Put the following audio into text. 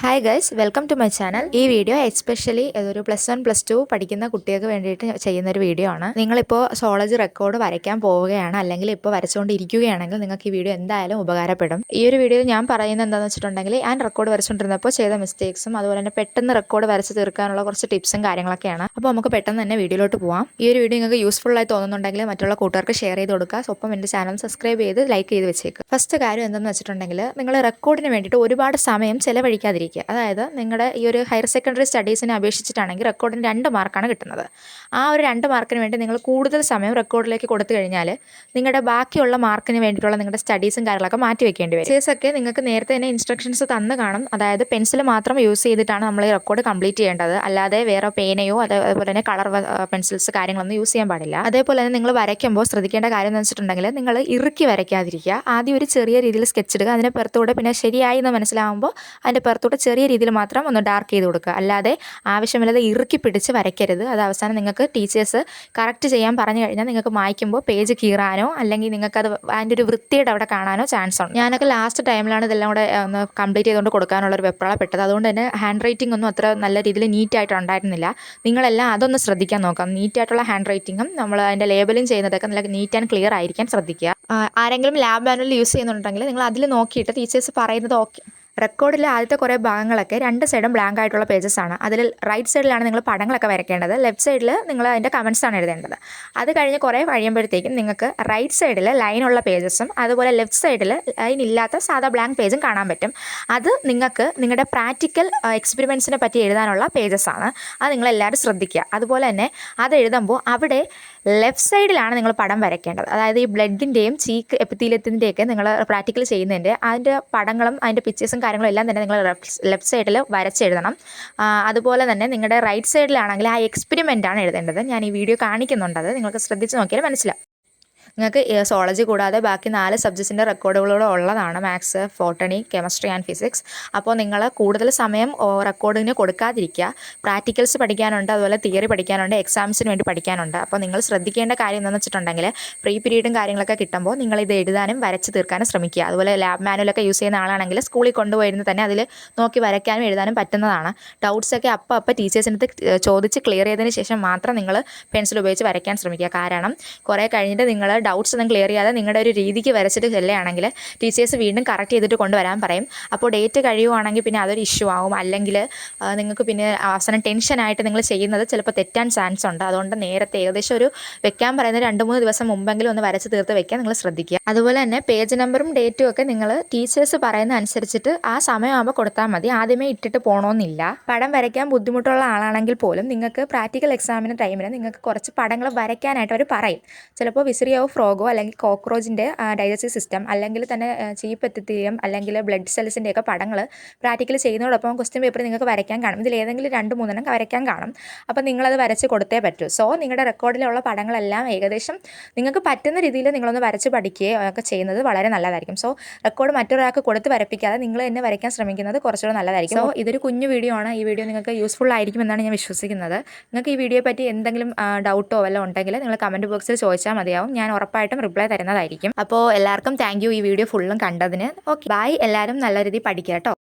Hi guys, welcome to my channel. ഈ video especially ഒരു +1 +2 പഠിക്കുന്ന കുട്ടികൾക്ക് വേണ്ടിയിട്ട് ചെയ്യുന്നൊരു വീഡിയോ ആണ്. നിങ്ങളിപ്പോൾ സോളജി റെക്കോർഡ് വരയ്ക്കാൻ പോവുകയാണ്, അല്ലെങ്കിൽ ഇപ്പോൾ വരച്ചുകൊണ്ടിരിക്കുകയാണെങ്കിൽ നിങ്ങൾക്ക് ഈ വീഡിയോ എന്തായാലും ഉപകാരപ്പെടും. ഈ ഒരു വീഡിയോയിൽ ഞാൻ പറയുന്നത് എന്താണെന്ന് വെച്ചിട്ടുണ്ടെങ്കിൽ, ഞാൻ റെക്കോർഡ് വരച്ചുകൊണ്ടിരുന്നപ്പോൾ ചെയ്ത മിസ്റ്റേക്സും അതുപോലെ തന്നെ പെട്ടെന്ന് റെക്കോർഡ് വരച്ച് തീർക്കാനുള്ള കുറച്ച് ടിപ്സും കാര്യങ്ങളൊക്കെയാണ്. അപ്പോൾ നമുക്ക് പെട്ടെന്ന് തന്നെ വീഡിയോയിലോട്ട് പോകാം. ഈ ഒരു വീഡിയോ നിങ്ങൾക്ക് യൂസ്ഫുൾ ആയി തോന്നുന്നുണ്ടെങ്കിൽ മറ്റുള്ള കൂട്ടുകാർക്ക് ഷെയർ ചെയ്ത് കൊടുക്കുക. ഒപ്പം എൻ്റെ ചാനൽ സബ്സ്ക്രൈബ് ചെയ്ത് ലൈക്ക് ചെയ്ത് വെച്ചേക്കുക. ഫസ്റ്റ് കാര്യം എന്താണെന്ന് വെച്ചിട്ടുണ്ടെങ്കിൽ, നിങ്ങൾ റെക്കോർഡിന് വേണ്ടിയിട്ട് ഒരുപാട് സമയം ചിലവഴിക്കാതിരിക്കുക. അതായത് നിങ്ങളുടെ ഈ ഒരു ഹയർ സെക്കൻഡറി സ്റ്റഡീസിനെ അപേക്ഷിച്ചിട്ടാണെങ്കിൽ റെക്കോർഡിന് 2 മാർക്കാണ് കിട്ടുന്നത്. ആ ഒരു 2 മാർക്കിന് വേണ്ടി നിങ്ങൾ കൂടുതൽ സമയം റെക്കോർഡിലേക്ക് കൊടുത്തു കഴിഞ്ഞാൽ നിങ്ങളുടെ ബാക്കിയുള്ള മാർക്കിന് വേണ്ടിയിട്ടുള്ള നിങ്ങളുടെ സ്റ്റഡീസും കാര്യങ്ങളൊക്കെ മാറ്റി വെക്കേണ്ടി വരും. ടീച്ചേഴ്സൊക്കെ നിങ്ങൾക്ക് നേരത്തെ തന്നെ ഇൻസ്ട്രക്ഷൻസ് തന്നു കാണും. അതായത് പെൻസിൽ മാത്രം യൂസ് ചെയ്തിട്ടാണ് നമ്മൾ ഈ റെക്കോർഡ് കംപ്ലീറ്റ് ചെയ്യേണ്ടത്, അല്ലാതെ വേറെ പേനയോ അതേപോലെ തന്നെ കളർ പെൻസിൽസ് കാര്യങ്ങളൊന്നും യൂസ് ചെയ്യാൻ പാടില്ല. അതേപോലെ തന്നെ നിങ്ങൾ വരയ്ക്കുമ്പോൾ ശ്രദ്ധിക്കേണ്ട കാര്യം എന്ന് വെച്ചിട്ടുണ്ടെങ്കിൽ, നിങ്ങൾ ഇറുക്കി വരയ്ക്കാതിരിക്കുക. ആദ്യം ഒരു ചെറിയ രീതിയിൽ സ്കെച്ച് ഇടുക, അതിൻ്റെ പുറത്തൂടെ പിന്നെ ശരിയായി എന്ന് മനസ്സിലാവുമ്പോൾ അതിൻ്റെ പുറത്തൂടെ ചെറിയ രീതിയിൽ മാത്രം ഒന്ന് ഡാർക്ക് ചെയ്ത് കൊടുക്കുക. അല്ലാതെ ആവശ്യമില്ലാതെ ഇറുക്കി പിടിച്ച് വരയ്ക്കരുത്. അത് അവസാനം നിങ്ങൾക്ക് ടീച്ചേഴ്സ് കറക്റ്റ് ചെയ്യാൻ പറഞ്ഞു കഴിഞ്ഞാൽ നിങ്ങൾക്ക് മായ്ക്കുമ്പോൾ പേജ് കീറാനോ അല്ലെങ്കിൽ നിങ്ങൾക്കത് അതിൻ്റെ ഒരു വൃത്തിയുടെ അവിടെ കാണാനോ ചാൻസ് ഉണ്ട്. ഞാനൊക്കെ ലാസ്റ്റ് ടൈമിലാണ് ഇതെല്ലാം കൂടെ ഒന്ന് കംപ്ലീറ്റ് ചെയ്തുകൊണ്ട് കൊടുക്കാനുള്ളൊരു വെപ്രാളപ്പെട്ടത്. അതുകൊണ്ട് തന്നെ ഹാൻഡ് റൈറ്റിംഗ് ഒന്നും അത്ര നല്ല രീതിയിൽ നീറ്റായിട്ട് ഉണ്ടായിരുന്നില്ല. നിങ്ങളെല്ലാം അതൊന്ന് ശ്രദ്ധിക്കാൻ നോക്കാം. നീറ്റായിട്ടുള്ള ഹാൻഡ് റൈറ്റിങ്ങും നമ്മൾ അതിൻ്റെ ലേബലിംഗ് ചെയ്യുന്നതൊക്കെ നല്ല നീറ്റ് ആൻഡ് ക്ലിയർ ആയിരിക്കാൻ ശ്രദ്ധിക്കുക. ആരെങ്കിലും ലാബ് മാനുവൽ യൂസ് ചെയ്യുന്നുണ്ടെങ്കിൽ നിങ്ങൾ അതിൽ നോക്കിയിട്ട് ടീച്ചേഴ്സ് പറയുന്നത് ഓക്കെ. റെക്കോർഡിലെ ആദ്യത്തെ കുറേ ഭാഗങ്ങളൊക്കെ 2 സൈഡും ബ്ലാങ്ക് ആയിട്ടുള്ള പേജസ് ആണ്. അതിൽ റൈറ്റ് സൈഡിലാണ് നിങ്ങൾ പടങ്ങളൊക്കെ വരയ്ക്കേണ്ടത്, ലെഫ്റ്റ് സൈഡിൽ നിങ്ങൾ അതിൻ്റെ കമൻസ് ആണ് എഴുതേണ്ടത്. അത് കഴിഞ്ഞ് കുറേ കഴിയുമ്പോഴത്തേക്കും നിങ്ങൾക്ക് റൈറ്റ് സൈഡിൽ ലൈനുള്ള പേജസും അതുപോലെ ലെഫ്റ്റ് സൈഡിൽ ലൈൻ ഇല്ലാത്ത സാധാ ബ്ലാങ്ക് പേജും കാണാൻ പറ്റും. അത് നിങ്ങൾക്ക് നിങ്ങളുടെ പ്രാക്ടിക്കൽ എക്സ്പെരിമെൻസിനെ പറ്റി എഴുതാനുള്ള പേജസ് ആണ്. അത് നിങ്ങളെല്ലാവരും ശ്രദ്ധിക്കുക. അതുപോലെ തന്നെ അത് എഴുതുമ്പോൾ അവിടെ ലെഫ്റ്റ് സൈഡിലാണ് നിങ്ങൾ പടം വരയ്ക്കേണ്ടത്. അതായത് ഈ ബ്ലഡിൻ്റെയും ചീക്ക് എപ്പിത്തീലിയത്തിൻ്റെയൊക്കെ നിങ്ങൾ പ്രാക്ടിക്കൽ ചെയ്യുന്നതിൻ്റെ അതിൻ്റെ പടങ്ങളും അതിൻ്റെ പിക്ചേഴ്സും കാര്യങ്ങളും എല്ലാം തന്നെ നിങ്ങൾ ലെഫ്റ്റ് സൈഡിൽ വരച്ചെഴുതണം. അതുപോലെ തന്നെ നിങ്ങളുടെ റൈറ്റ് സൈഡിലാണെങ്കിൽ ആ എക്സ്പെരിമെൻ്റ് ആണ് എഴുതേണ്ടത്. ഞാൻ ഈ വീഡിയോ കാണിക്കുന്നുണ്ട്, അത് നിങ്ങൾക്ക് ശ്രദ്ധിച്ച് നോക്കിയാൽ മനസ്സിലാവും. നിങ്ങൾക്ക് സോളജി കൂടാതെ ബാക്കി 4 സബ്ജക്ട്സിൻ്റെ റെക്കോർഡുകളോട് ഉള്ളതാണ്: maths, botany, chemistry and physics. അപ്പോൾ നിങ്ങൾ കൂടുതൽ സമയം റെക്കോർഡിന് കൊടുക്കാതിരിക്കുക. പ്രാക്ടിക്കൽസ് പഠിക്കാനുണ്ട്, അതുപോലെ തിയറി പഠിക്കാനുണ്ട്, എക്സാംസിന് വേണ്ടി പഠിക്കാനുണ്ട്. അപ്പോൾ നിങ്ങൾ ശ്രദ്ധിക്കേണ്ട കാര്യം എന്താണെന്ന് വെച്ചിട്ടുണ്ടെങ്കിൽ, പ്രീ പീരീഡും കാര്യങ്ങളൊക്കെ കിട്ടുമ്പോൾ നിങ്ങളിത് എഴുതാനും വരച്ച് തീർക്കാനും ശ്രമിക്കുക. അതുപോലെ ലാബ് മാനുവലൊക്കെ യൂസ് ചെയ്യുന്ന ആളാണെങ്കിൽ സ്കൂളിൽ കൊണ്ടുപോയിരുന്ന് തന്നെ അതിൽ നോക്കി വരയ്ക്കാനും എഴുതാനും പറ്റുന്നതാണ്. ഡൗട്ട്സൊക്കെ അപ്പോൾ ടീച്ചേഴ്സിനടുത്ത് ചോദിച്ച് ക്ലിയർ ചെയ്തതിന് ശേഷം മാത്രം നിങ്ങൾ പെൻസിൽ ഉപയോഗിച്ച് വരയ്ക്കാൻ ശ്രമിക്കുക. കാരണം കുറേ കഴിഞ്ഞിട്ട് നിങ്ങൾ ഡൗട്ട്സ് ഒന്നും ക്ലിയർ ചെയ്യാതെ നിങ്ങളുടെ ഒരു രീതിക്ക് വരച്ചിട്ട് ചെല്ലുകയാണെങ്കിൽ ടീച്ചേഴ്സ് വീണ്ടും കറക്റ്റ് ചെയ്തിട്ട് കൊണ്ടുവരാൻ പറയും. അപ്പോൾ ഡേറ്റ് കഴിയുവാണെങ്കിൽ പിന്നെ അതൊരു ഇഷ്യൂ ആവും. അല്ലെങ്കിൽ നിങ്ങൾക്ക് പിന്നെ അവസാനം ടെൻഷനായിട്ട് നിങ്ങൾ ചെയ്യുന്നത് ചിലപ്പോൾ തെറ്റാൻ ചാൻസ് ഉണ്ട്. അതുകൊണ്ട് നേരത്തെ ഏകദേശം ഒരു വെക്കാൻ പറയുന്നത് 2-3 ദിവസം മുമ്പെങ്കിലും ഒന്ന് വരച്ച് തീർത്ത് വെക്കാൻ നിങ്ങൾ ശ്രദ്ധിക്കുക. അതുപോലെ തന്നെ പേജ് നമ്പറും ഡേറ്റും ഒക്കെ നിങ്ങൾ ടീച്ചേഴ്സ് പറയുന്ന അനുസരിച്ചിട്ട് ആ സമയമാകുമ്പോൾ കൊടുത്താൽ മതി. ആദ്യമേ ഇട്ടിട്ട് പോകണമെന്നില്ല. പടം വരയ്ക്കാൻ ബുദ്ധിമുട്ടുള്ള ആളാണെങ്കിൽ പോലും നിങ്ങൾക്ക് പ്രാക്ടിക്കൽ എക്സാമിന് ടൈമിന് നിങ്ങൾക്ക് കുറച്ച് പടങ്ങൾ വരയ്ക്കാനായിട്ട് അവർ പറയും. ചിലപ്പോൾ വിസിറിയോ ഫ്രോഗോ അല്ലെങ്കിൽ കോക്രോച്ചിൻ്റെ ഡൈജസ്റ്റീവ് സിസ്റ്റം, അല്ലെങ്കിൽ തന്നെ ചീപ്പ് എപ്പിത്തീലിയം അല്ലെങ്കിൽ ബ്ലഡ് സെൽസിൻ്റെയൊക്കെ പടങ്ങൾ പ്രാക്ടിക്കൽ ചെയ്യുന്നതോടൊപ്പം ക്വസ്റ്റ്യൻ പേപ്പർ നിങ്ങൾക്ക് വരയ്ക്കാൻ കാണും. ഇതിൽ ഏതെങ്കിലും 2-3 വരയ്ക്കാൻ കാണും. അപ്പോൾ നിങ്ങളത് വരച്ച് കൊടുത്തേ പറ്റൂ. സോ നിങ്ങളുടെ റെക്കോർഡിലുള്ള പടങ്ങളെല്ലാം ഏകദേശം നിങ്ങൾക്ക് പറ്റുന്ന രീതിയിൽ നിങ്ങളൊന്ന് വരച്ച് പഠിക്കുകയോ ഒക്കെ ചെയ്യുന്നത് വളരെ നല്ലതായിരിക്കും. സോ റെക്കോർഡ് മറ്റൊരാൾക്ക് കൊടുത്ത് വരപ്പിക്കാതെ നിങ്ങൾ തന്നെ വരയ്ക്കാൻ ശ്രമിക്കുന്നത് കുറച്ചുകൂടെ നല്ലതായിരിക്കും. സോ ഇതൊരു കുഞ്ഞു വീഡിയോ ആണ്. ഈ വീഡിയോ നിങ്ങൾക്ക് യൂസ്ഫുൾ ആയിരിക്കും എന്നാണ് ഞാൻ വിശ്വസിക്കുന്നത്. നിങ്ങൾക്ക് ഈ വീഡിയോയെ പറ്റി എന്തെങ്കിലും ഡൗട്ടോ വല്ലതും ഉണ്ടെങ്കിൽ നിങ്ങൾ കമൻറ്റ് ബോക്സിൽ ചോദിച്ചാൽ മതിയാവും. ഞാൻ ഉറപ്പായിട്ടും റിപ്ലൈ തരുന്നതായിരിക്കും. അപ്പോൾ എല്ലാവർക്കും താങ്ക് യു ഈ വീഡിയോ ഫുള്ളും കണ്ടതിന്. Okay, bye. എല്ലാവരും നല്ല രീതിയിൽ പഠിക്കുക കേട്ടോ.